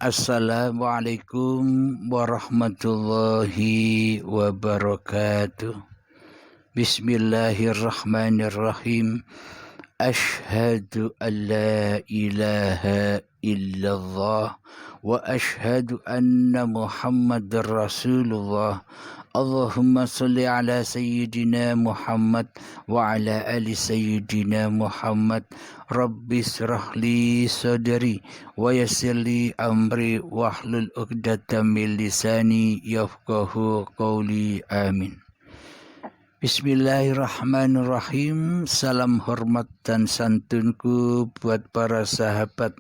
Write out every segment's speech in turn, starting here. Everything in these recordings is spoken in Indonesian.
Assalamualaikum warahmatullahi wabarakatuh. Bismillahirrahmanirrahim. Ashhadu an la ilaha illallah wa ashhadu anna Muhammadar Rasulullah. Allahumma salli ala Sayyidina Muhammad wa ala ali Sayyidina Muhammad. Rabbi israh li sadri wa yassir li amri wahlul 'uqdatam min lisani yafqahu qawli. Amin. Bismillahirrahmanirrahim. Salam hormat dan santunku buat para sahabat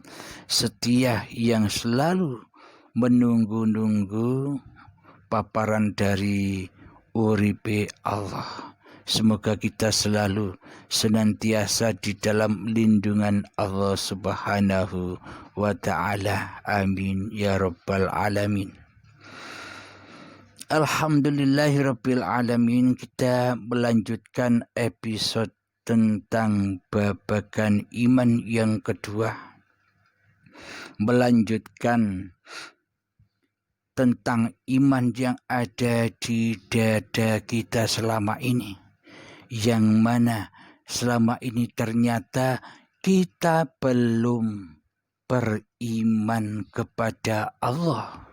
setia yang selalu menunggu-nunggu paparan dari uripe Allah. Semoga kita selalu senantiasa di dalam lindungan Allah Subhanahu wa ta'ala. Amin ya rabbal alamin. Alhamdulillahirabbil alamin. Kita melanjutkan episode tentang babagan iman yang kedua. Melanjutkan tentang iman yang ada di dada kita selama ini, yang mana selama ini ternyata kita belum beriman kepada Allah.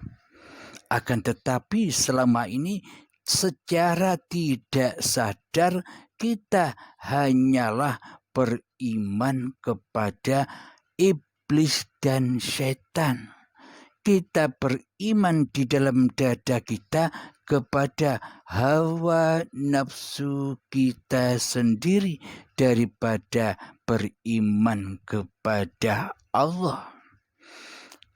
Akan tetapi selama ini secara tidak sadar kita hanyalah beriman kepada iblis dan setan. Kita beriman di dalam dada kita kepada hawa nafsu kita sendiri daripada beriman kepada Allah.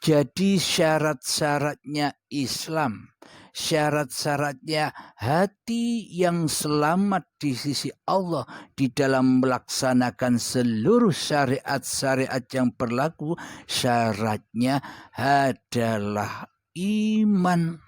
Jadi syarat-syaratnya Islam, syarat-syaratnya hati yang selamat di sisi Allah di dalam melaksanakan seluruh syariat-syariat yang berlaku, syaratnya adalah iman.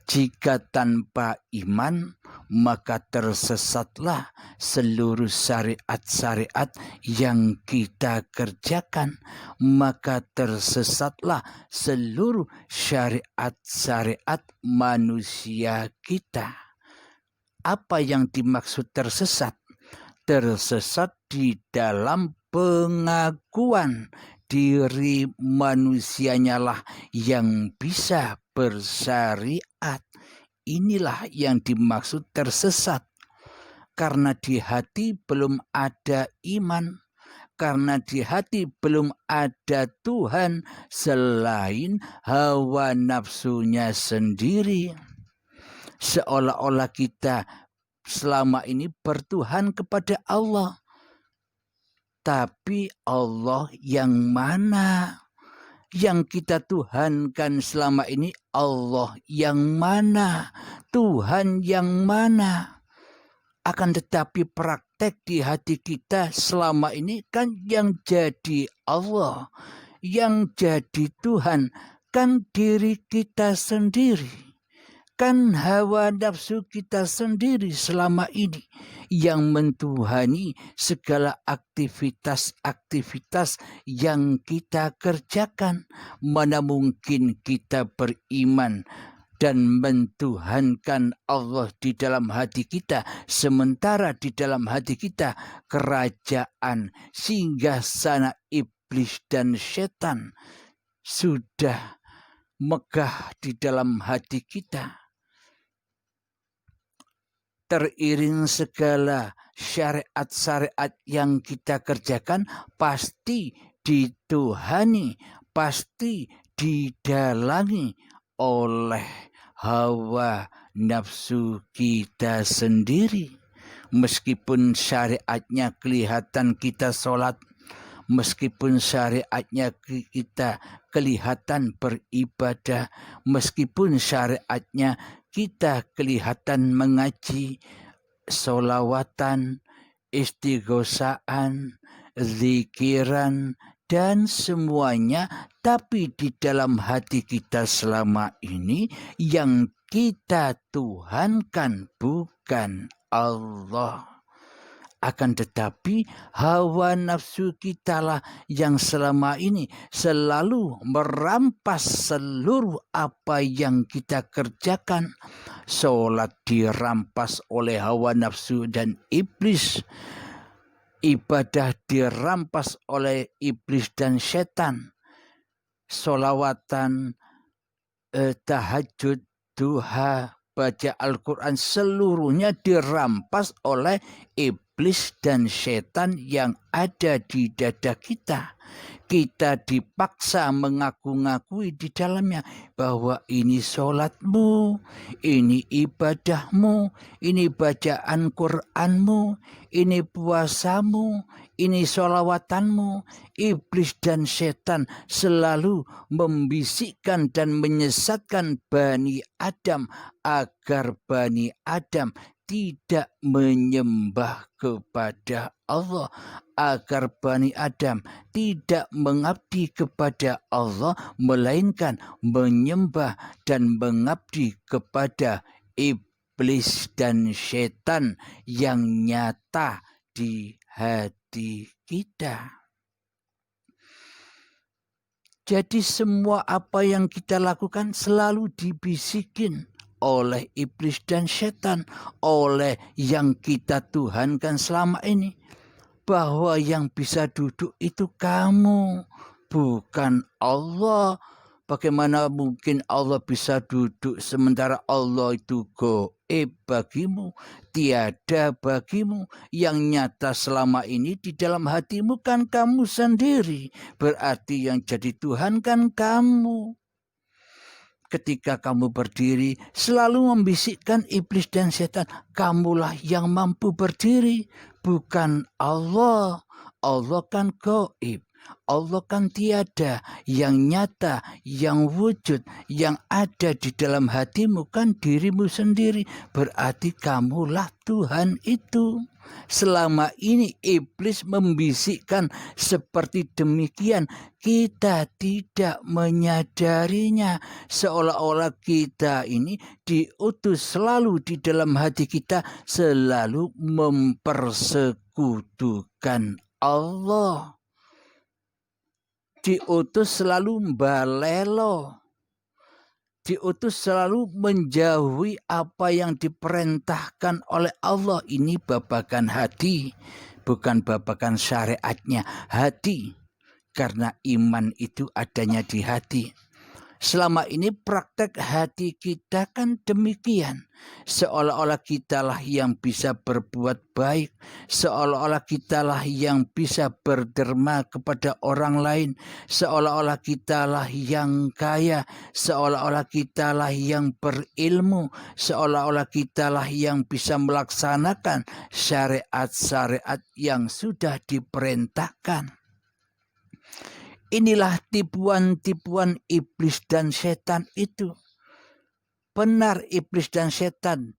Jika tanpa iman, maka tersesatlah seluruh syariat-syariat yang kita kerjakan. Maka tersesatlah seluruh syariat-syariat manusia kita. Apa yang dimaksud tersesat? Tersesat di dalam pengakuan diri manusianya lah yang bisa bersyariat. Inilah yang dimaksud tersesat. Karena di hati belum ada iman, karena di hati belum ada Tuhan selain hawa nafsunya sendiri. Seolah-olah kita selama ini bertuhan kepada Allah. Tapi Allah yang mana? Yang kita tuhankan selama ini Allah yang mana? Tuhan yang mana? Akan tetapi praktek di hati kita selama ini kan yang jadi Allah, yang jadi Tuhan kan diri kita sendiri. Kan hawa nafsu kita sendiri selama ini yang mentuhani segala aktivitas-aktivitas yang kita kerjakan. Mana mungkin kita beriman dan mentuhankan Allah di dalam hati kita, sementara di dalam hati kita kerajaan singgasana iblis dan setan sudah megah di dalam hati kita. Teriring segala syariat-syariat yang kita kerjakan pasti dituhani, pasti didalangi oleh hawa nafsu kita sendiri. Meskipun syariatnya kelihatan kita sholat, meskipun syariatnya kita kelihatan beribadah, meskipun syariatnya kita kelihatan mengaji, sholawatan, istighosaan, zikiran, dan semuanya, tapi di dalam hati kita selama ini yang kita tuhankan bukan Allah. Akan tetapi hawa nafsu kitalah yang selama ini selalu merampas seluruh apa yang kita kerjakan. Sholat dirampas oleh hawa nafsu dan iblis. Ibadah dirampas oleh iblis dan setan. Sholawatan, tahajud, duha, baca Al-Quran, seluruhnya dirampas oleh iblis dan setan yang ada di dada kita. Kita dipaksa mengaku-ngakui di dalamnya bahwa ini sholatmu, ini ibadahmu, ini bacaan Qur'anmu, ini puasamu, ini sholawatanmu. Iblis dan setan selalu membisikkan dan menyesatkan Bani Adam agar Bani Adam tidak menyembah kepada Allah, agar Bani Adam tidak mengabdi kepada Allah, melainkan menyembah dan mengabdi kepada iblis dan setan yang nyata di hati kita. Jadi semua apa yang kita lakukan selalu dibisikin oleh iblis dan setan, oleh yang kita tuhankan selama ini, bahwa yang bisa duduk itu kamu, bukan Allah. Bagaimana mungkin Allah bisa duduk sementara Allah itu gaib bagimu, tiada bagimu. Yang nyata selama ini di dalam hatimu kan kamu sendiri, berarti yang jadi Tuhan kan kamu. Ketika kamu berdiri, selalu membisikkan iblis dan setan, kamulah yang mampu berdiri, bukan Allah. Allah kan gaib, Allah kan tiada. Yang nyata, yang wujud, yang ada di dalam hatimu kan dirimu sendiri, berarti kamulah Tuhan itu. Selama ini iblis membisikkan seperti demikian, kita tidak menyadarinya. Seolah-olah kita ini diutus selalu di dalam hati kita, selalu mempersekutukan Allah. Diutus selalu mbalelo. Diutus selalu menjauhi apa yang diperintahkan oleh Allah. Ini babakan hati, bukan babakan syariatnya. Hati, karena iman itu adanya di hati. Selama ini praktek hati kita kan demikian. Seolah-olah kitalah yang bisa berbuat baik. Seolah-olah kitalah yang bisa berderma kepada orang lain. Seolah-olah kitalah yang kaya. Seolah-olah kitalah yang berilmu. Seolah-olah kitalah yang bisa melaksanakan syariat-syariat yang sudah diperintahkan. Inilah tipuan-tipuan iblis dan setan itu. Benar, iblis dan setan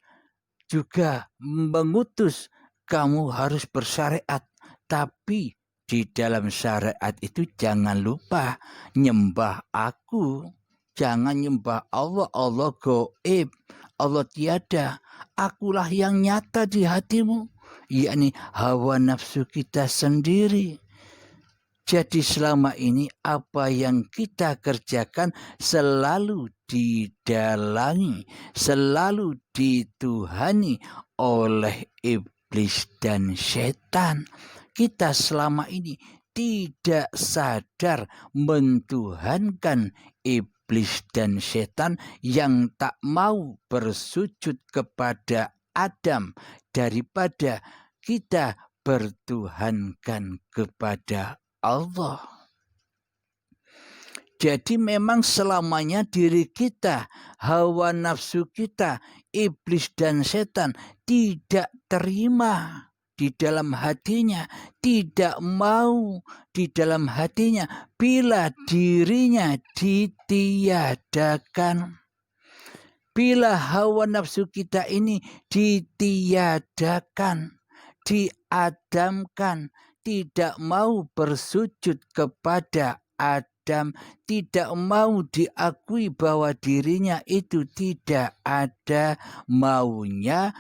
juga mengutus kamu harus bersyariat. Tapi di dalam syariat itu jangan lupa nyembah aku. Jangan nyembah Allah. Allah gaib, Allah tiada. Akulah yang nyata di hatimu, yakni hawa nafsu kita sendiri. Jadi selama ini apa yang kita kerjakan selalu didalangi, selalu dituhani oleh iblis dan setan. Kita selama ini tidak sadar mentuhankan iblis dan setan yang tak mau bersujud kepada Adam daripada kita bertuhankan kepada Allah. Jadi memang selamanya diri kita, hawa nafsu kita, iblis dan setan tidak terima di dalam hatinya, tidak mau di dalam hatinya bila dirinya ditiadakan. Bila hawa nafsu kita ini ditiadakan, diadamkan, tidak mau bersujud kepada Adam, tidak mau diakui bahwa dirinya itu tidak ada maunya,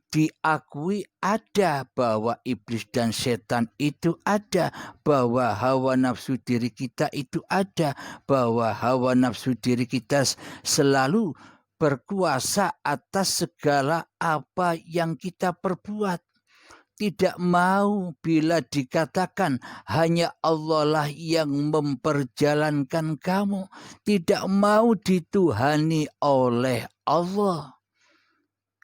diakui ada, bahwa iblis dan setan itu ada, bahwa hawa nafsu diri kita itu ada, bahwa hawa nafsu diri kita selalu berkuasa atas segala apa yang kita perbuat. Tidak mau bila dikatakan hanya Allah lah yang memperjalankan kamu. Tidak mau dituhani oleh Allah.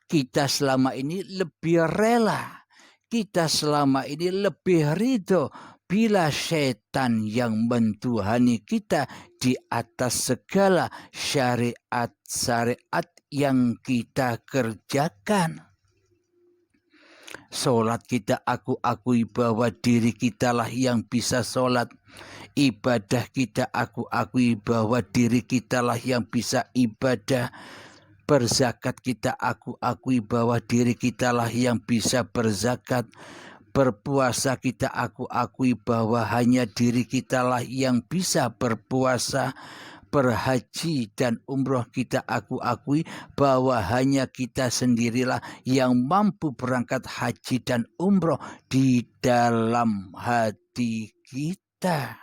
Kita selama ini lebih rela. Kita selama ini lebih ridho bila setan yang mentuhani kita di atas segala syariat-syariat yang kita kerjakan. Sholat kita aku akui bahwa diri kitalah yang bisa sholat. Ibadah kita aku akui bahwa diri kitalah yang bisa ibadah. Berzakat kita aku akui bahwa diri kitalah yang bisa berzakat. Berpuasa kita aku akui bahwa hanya diri kitalah yang bisa berpuasa. Berhaji dan umroh kita aku akui bahwa hanya kita sendirilah yang mampu berangkat haji dan umroh di dalam hati kita.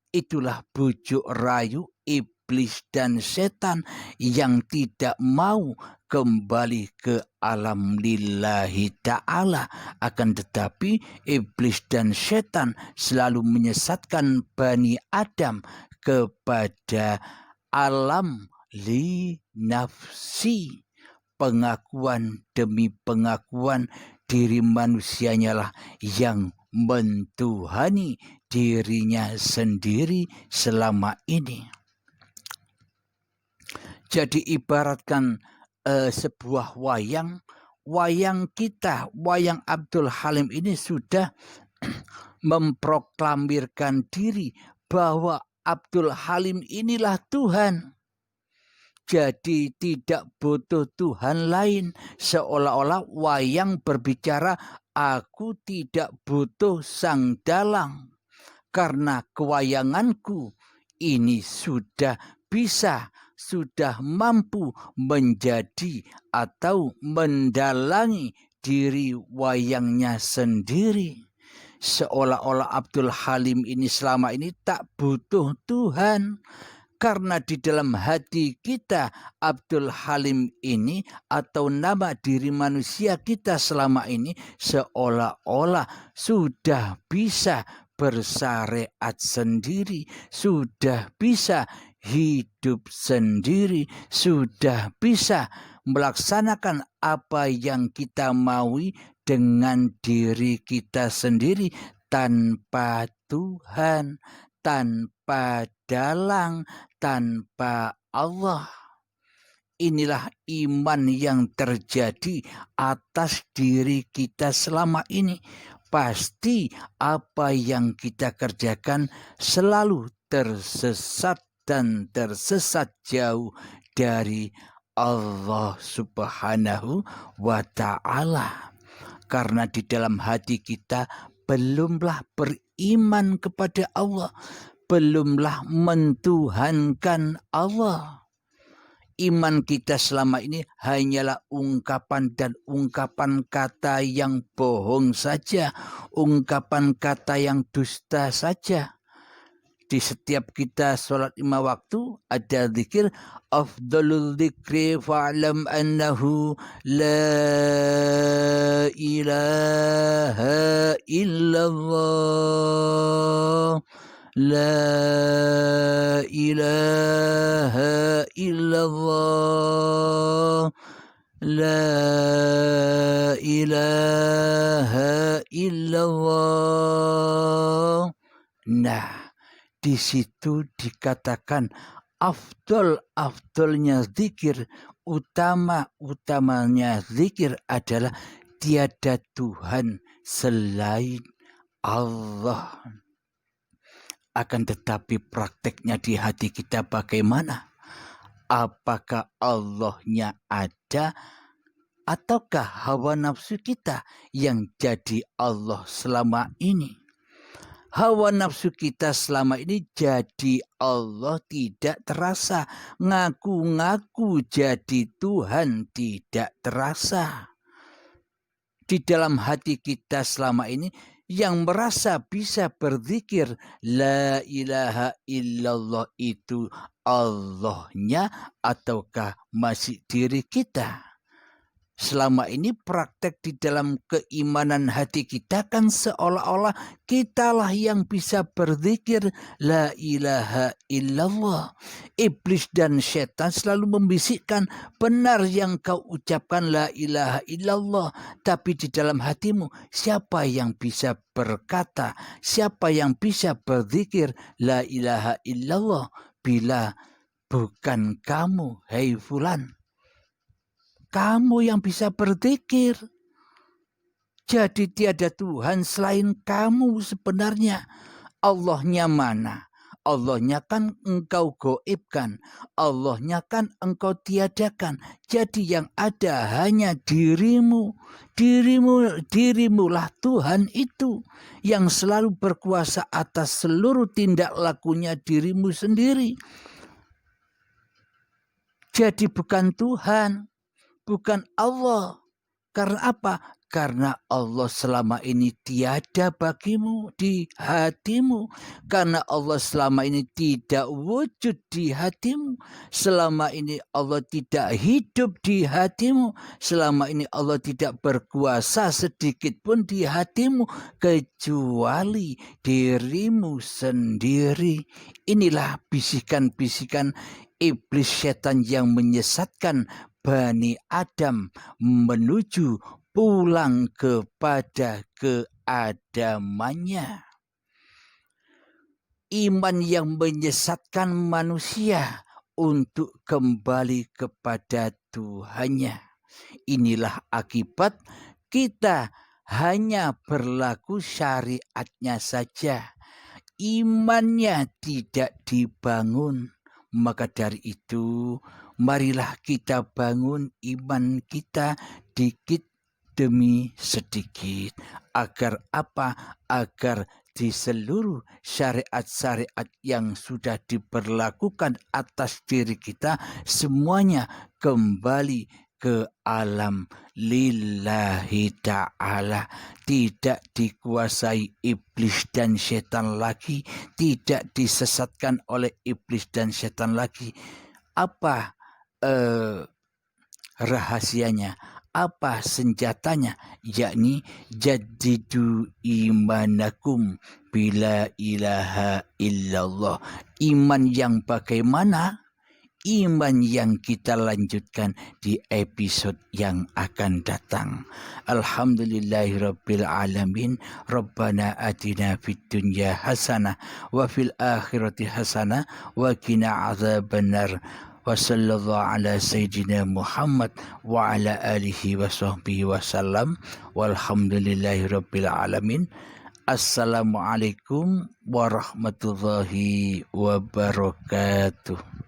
Itulah bujuk rayu iblis dan setan yang tidak mau kembali ke alam lillahi ta'ala. Akan tetapi iblis dan setan selalu menyesatkan Bani Adam kepada alam li nafsi. Pengakuan demi pengakuan diri manusianya lah yang mentuhani dirinya sendiri selama ini. Jadi ibaratkan sebuah wayang kita, wayang Abdul Halim ini sudah memproklamirkan diri bahwa Abdul Halim inilah Tuhan. Jadi tidak butuh Tuhan lain. Seolah-olah wayang berbicara, aku tidak butuh sang dalang. Karena kewayanganku ini sudah bisa, sudah mampu menjadi atau mendalangi diri wayangnya sendiri. Seolah-olah Abdul Halim ini selama ini tak butuh Tuhan. Karena di dalam hati kita Abdul Halim ini atau nama diri manusia kita selama ini seolah-olah sudah bisa bersyariat sendiri, sudah bisa hidup sendiri, sudah bisa melaksanakan apa yang kita maui dengan diri kita sendiri tanpa Tuhan, tanpa dalang, tanpa Allah. Inilah iman yang terjadi atas diri kita selama ini. Pasti apa yang kita kerjakan selalu tersesat dan tersesat jauh dari Allah Subhanahu wa ta'ala. Karena di dalam hati kita belumlah beriman kepada Allah, belumlah mentuhankan Allah. Iman kita selama ini hanyalah ungkapan dan ungkapan kata yang bohong saja, ungkapan kata yang dusta saja. Di setiap kita sholat 5 waktu ada zikir, afdalul dzikri fa'lam annahu la ilaha illallah, la ilaha illallah, la ilaha illallah. Nah, di situ dikatakan afdolnya zikir, utamanya zikir adalah tiada Tuhan selain Allah. Akan tetapi prakteknya di hati kita bagaimana? Apakah Allahnya ada ataukah hawa nafsu kita yang jadi Allah selama ini? Hawa nafsu kita selama ini jadi Allah tidak terasa. Ngaku-ngaku jadi Tuhan tidak terasa. di dalam hati kita selama ini yang merasa bisa berzikir la ilaha illallah itu Allahnya ataukah masih diri kita? Selama ini praktek di dalam keimanan hati kita kan seolah-olah kitalah yang bisa berzikir la ilaha illallah. Iblis dan setan selalu membisikkan, benar yang kau ucapkan la ilaha illallah. Tapi di dalam hatimu siapa yang bisa berkata, siapa yang bisa berzikir la ilaha illallah bila bukan kamu, hei fulan. Kamu yang bisa berzikir. Jadi tiada Tuhan selain kamu sebenarnya. Allahnya mana? Allahnya kan engkau goibkan. Allahnya kan engkau tiadakan. Jadi yang ada hanya dirimu. Dirimulah Tuhan itu. Yang selalu berkuasa atas seluruh tindak lakunya dirimu sendiri. Jadi bukan Tuhan. Bukan Allah. Karena apa? Karena Allah selama ini tiada bagimu di hatimu. Karena Allah selama ini tidak wujud di hatimu. Selama ini Allah tidak hidup di hatimu. Selama ini Allah tidak berkuasa sedikit pun di hatimu. Kecuali dirimu sendiri. Inilah bisikan-bisikan iblis setan yang menyesatkan Bani Adam menuju pulang kepada keadamannya. Iman yang menyesatkan manusia untuk kembali kepada Tuhannya. Inilah akibat kita hanya berlaku syariatnya saja. Imannya tidak dibangun. Maka dari itu, marilah kita bangun iman kita dikit demi sedikit. Agar apa? Agar di seluruh syariat-syariat yang sudah diberlakukan atas diri kita, semuanya kembali ke alam lillahi ta'ala. Tidak dikuasai iblis dan setan lagi. Tidak disesatkan oleh iblis dan setan lagi. Apa rahasianya? Apa senjatanya? Yakni jadidu imanakum bila ilaha illallah. Iman yang bagaimana? Iman yang kita lanjutkan di episode yang akan datang. Alhamdulillahirabbil alamin. Rabbana atina fid dunya hasanah wa fil akhirati hasanah wa qina adzabannar. Wa sallallahu ala sayyidina Muhammad wa ala alihi wa sahbihi wasallam. Walhamdulillahirabbil alamin. Assalamualaikum warahmatullahi wabarakatuh.